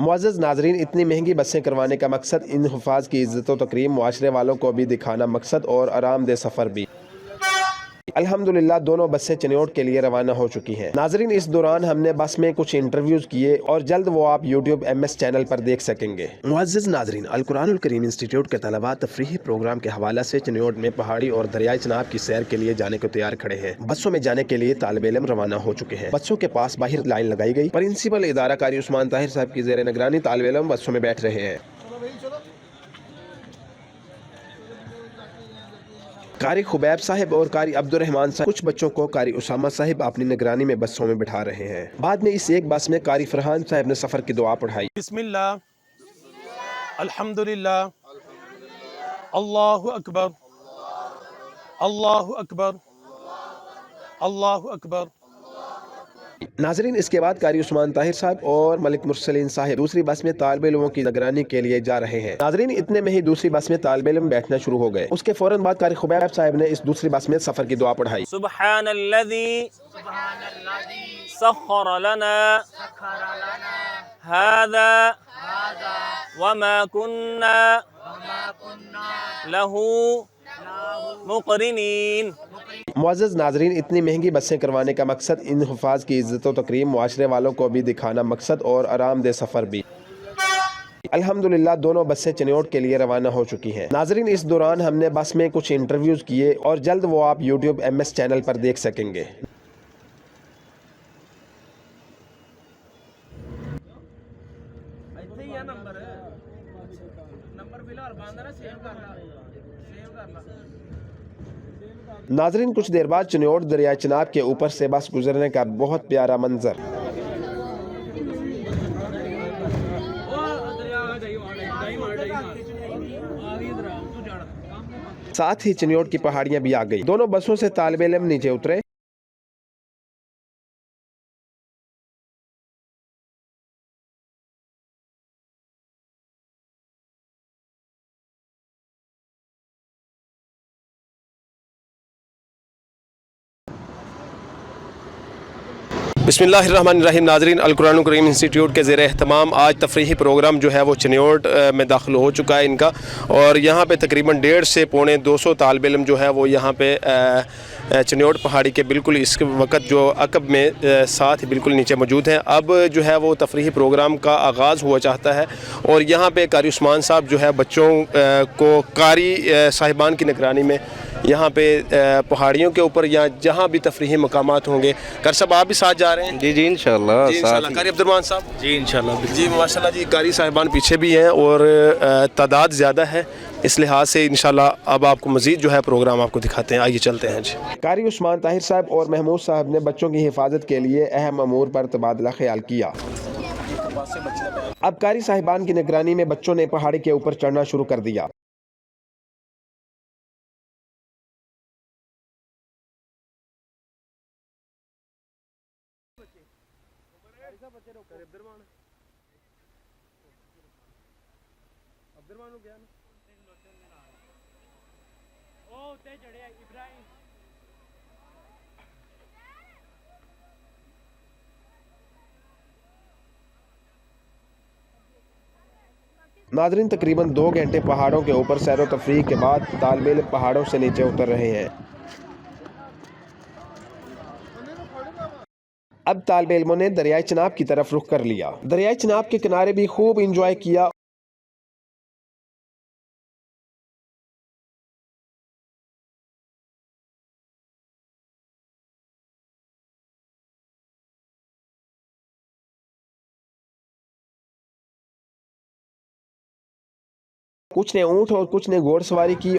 मुअज़्ज़ज़ नाज़रीन, इतनी महंगी बसें करवाने का मकसद इन हुफ़ाज़ की इज़्ज़त व तकरीम, मुआशरे वालों को भी दिखाना मकसद और आरामदेह सफ़र भी। अल्हम्दुलिल्लाह दोनों बसें चनियोट के लिए रवाना हो चुकी हैं। नाज़रीन, इस दौरान हमने बस में कुछ इंटरव्यूज़ किए और जल्द वो आप YouTube MS चैनल पर देख सकेंगे। मुअज़्ज़ज़ नाज़रीन, अल कुरानुल करीम इंस्टीट्यूट के तलबा तफरीही प्रोग्राम के हवाले से चनियोट में पहाड़ी और दरियाई चनाब की सैर के लिए जाने को तैयार खड़े हैं। बसों में जाने के लिए तालिब इल्म रवाना हो चुके हैं। बसों के पास बाहर लाइन लगाई गई। प्रिंसिपल इदारा कारी उस्मान ताहिर साहब की ज़ेर निगरानी तालिब इल्म बसों में बैठ रहे हैं। कारी खुबैब साहिब और कारी अब्दुर्रहमान साहिब कुछ बच्चों को कारी उसामा साहिब अपनी निगरानी में बसों में बिठा रहे हैं। बाद में इस एक बस में कारी फरहान साहिब ने सफर की दुआ पढ़ाई। बिस्मिल्लाह, अल्हम्दुलिल्लाह, अल्लाहु अकबर, अल्लाहु अकबर, अल्लाहु अकबर। नाजरीन, इसके बाद कारी उस्मान ताहिर साहब और मलिक मुरसलीन साहिब दूसरी बस में तालिब इल्मों की निगरानी के लिए जा रहे हैं। नाजरीन, इतने में ही दूसरी बस में तालिब इल्म बैठना शुरू हो गए। उसके फौरन बाद कारी खुबैब साहिब ने इस दूसरी बस में सफर की दुआ पढ़ाई। सुब्हानल्लज़ी सख्खर लना हाज़ा वमा कुन्ना लहू मुक़रिनीन। मुअज़्ज़ज़ नाज़रीन, इतनी महंगी बसें करवाने का मकसद इन हुफ़ाज़ की इज़्ज़त व तकरीम, मुआशरे वालों को भी दिखाना मकसद और आरामदेह सफ़र भी। अल्हम्दुलिल्लाह दोनों बसें चनियोट के लिए रवाना हो चुकी हैं। नाज़रीन, इस दौरान हमने बस में कुछ इंटरव्यूज़ किए और जल्द वो आप YouTube MS चैनल पर देख सकेंगे। नाजरीन, कुछ देर बाद चनियोट दरिया चनाब के ऊपर से बस गुजरने का बहुत प्यारा मंजर। साथ ही चनियोट की पहाड़ियां भी आ गई। दोनों बसों से तालिब इल्म नीचे उतरे। बिस्मिल्लाहिर्रहमानिर्रहीम। नाज़रीन, अल कुरानुल करीम इंस्टीट्यूट के ज़ेर एहतमाम आज तफरीही प्रोग्राम जो है वो चनियोट में दाखिल हो चुका है इनका, और यहाँ पे तकरीबन 150 से पौने 200 तालिब इल्म जो है वो यहाँ पे चनियोट पहाड़ी के बिल्कुल इस वक्त जो अकब में साथ बिल्कुल नीचे मौजूद हैं। अब जो है वो तफरीही प्रोग्राम का आगाज़ हुआ चाहता है, और यहाँ पे कारी उस्मान साहब जो है बच्चों को कारी साहिबान की निगरानी में यहाँ पे पहाड़ियों के ऊपर या जहाँ भी तफरीही मकामात होंगे। कर साहब, आप भी साथ जा रहे हैं? जी इंशाल्लाह। कारी अब्दुर्रहमान साहब? जी इंशाल्लाह। जी माशाल्लाह जी, कारी साहिबान पीछे भी हैं और तादाद ज़्यादा है, इस लिहाज से इंशाल्लाह अब आपको मज़ीद जो है प्रोग्राम आपको दिखाते हैं। आइए चलते हैं जी। कारी उस्मान ताहिर साहब और महमूद साहब ने बच्चों की हिफाजत के लिए अहम अमूर पर तबादला ख्याल किया। अब कारी साहिबान की निगरानी में बच्चों ने पहाड़ी के ऊपर चढ़ना शुरू कर दिया। नाज़रीन, तकरीबन 2 घंटे पहाड़ों के ऊपर सैर व तफरीह के बाद तालिब इल्म पहाड़ों से नीचे उतर रहे हैं। अब तालिब इल्मों ने दरियाई चनाब की तरफ रुख कर लिया। दरियाई चनाब के किनारे भी खूब इंजॉय किया। कुछ ने ऊँट और कुछ ने घोड़सवारी की।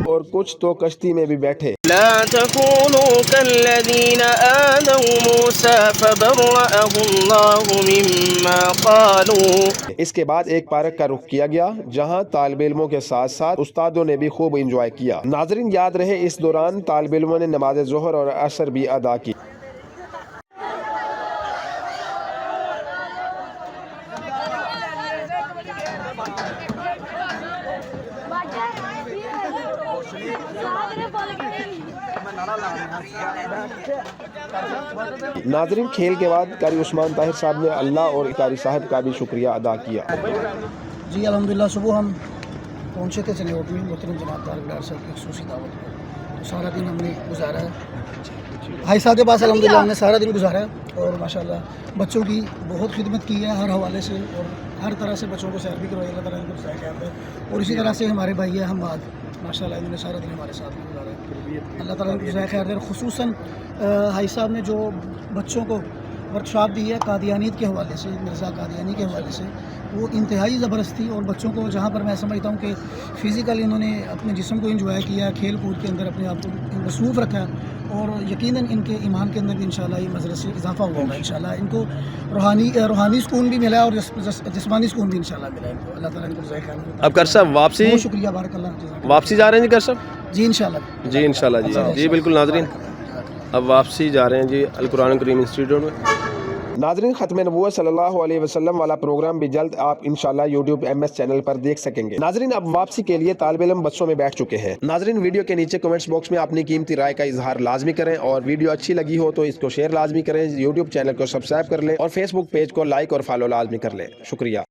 और कुछ तो कश्ती में भी बैठे। ला तकूनू कल्लज़ीना आज़ौ मूसा फबर्रअहु अल्लाहु मिम्मा क़ालू। इसके बाद एक पार्क का रुख किया गया, जहां तालिब इल्मों के साथ साथ उस्तादों ने भी खूब इंजॉय किया। नाजरीन, याद रहे इस दौरान तालिब इल्मों ने नमाज ज़ोहर और असर भी अदा की। नाजरीन, खेल के बाद कारी उस्मान ताहिर साहब ने अल्लाह और कारी साहब का भी शुक्रिया अदा किया। जी अल्हम्दुलिल्लाह, सुबह हम पहुँचे थे चने में मोहतरम जनाब तारक साहब की खुसूसी दावत पर, तो सारा दिन हमने गुजारा है भाई साहब के पास। अल्हम्दुलिल्लाह हमने सारा दिन गुजारा है और माशाल्लाह बच्चों की बहुत खिदमत की है हर हवाले से, और हर तरह से बच्चों को सैर भी करवाई, अल्लाह ताला इनको जज़ाए खैर दे। और इसी तरह से हमारे भाई है हमाद, माशाल्लाह इन्होंने सारा दिन हमारे साथ में गुजारा है, अल्लाह ताला इनको जज़ाए खैर दे। खुसूसन भाई साहब ने जो बच्चों को वर्कशॉप दी है कादियानियत के हवाले से, मिर्ज़ा कादियानी के हवाले से, वो इंतहाई ज़बरदस्त थी। और बच्चों को जहाँ पर मैं समझता हूँ कि फ़िज़िकल इन्होंने अपने जिस्म को इंजॉय किया, खेल कूद के अंदर अपने आप को मसरूफ़ रखा है, और यकीनन इनके ईमान के अंदर भी इंशाल्लाह ये मज़रत से इजाफ़ा होगा। इंशाल्लाह इनको रूहानी सुकून भी मिला है और जिस्मानी सुकून भी इंशाल्लाह मिला है इनको। अल्लाह ताला इनको जज़ाए खैर दे। अब कर साहब वापसी बहुत शुक्रिया, बारकल्लाह। वापसी जा रहे हैं जी कर साहब? जी इंशाल्लाह, जी इंशाल्लाह जी बिल्कुल। नाज़रीन, अब वापसी जा रहे हैं जी अल कुरान करीम इंस्टीट्यूट में। नाजरीन, ख़त्म नबूवत सल्लल्लाहु अलैहि वसल्लम वाला प्रोग्राम भी जल्द आप इंशाल्लाह यूट्यूब MS चैनल पर देख सकेंगे। नाजरीन, अब वापसी के लिए तालिब इल्म बसों में बैठ चुके हैं। नाजरीन, वीडियो के नीचे कमेंट्स बॉक्स में अपनी कीमती राय का इजहार लाजमी करें, और वीडियो अच्छी लगी हो तो इसको शेयर लाजमी करें, यूट्यूब चैनल को सब्सक्राइब कर लें और फेसबुक पेज को लाइक और फॉलो लाजमी कर लें। शुक्रिया।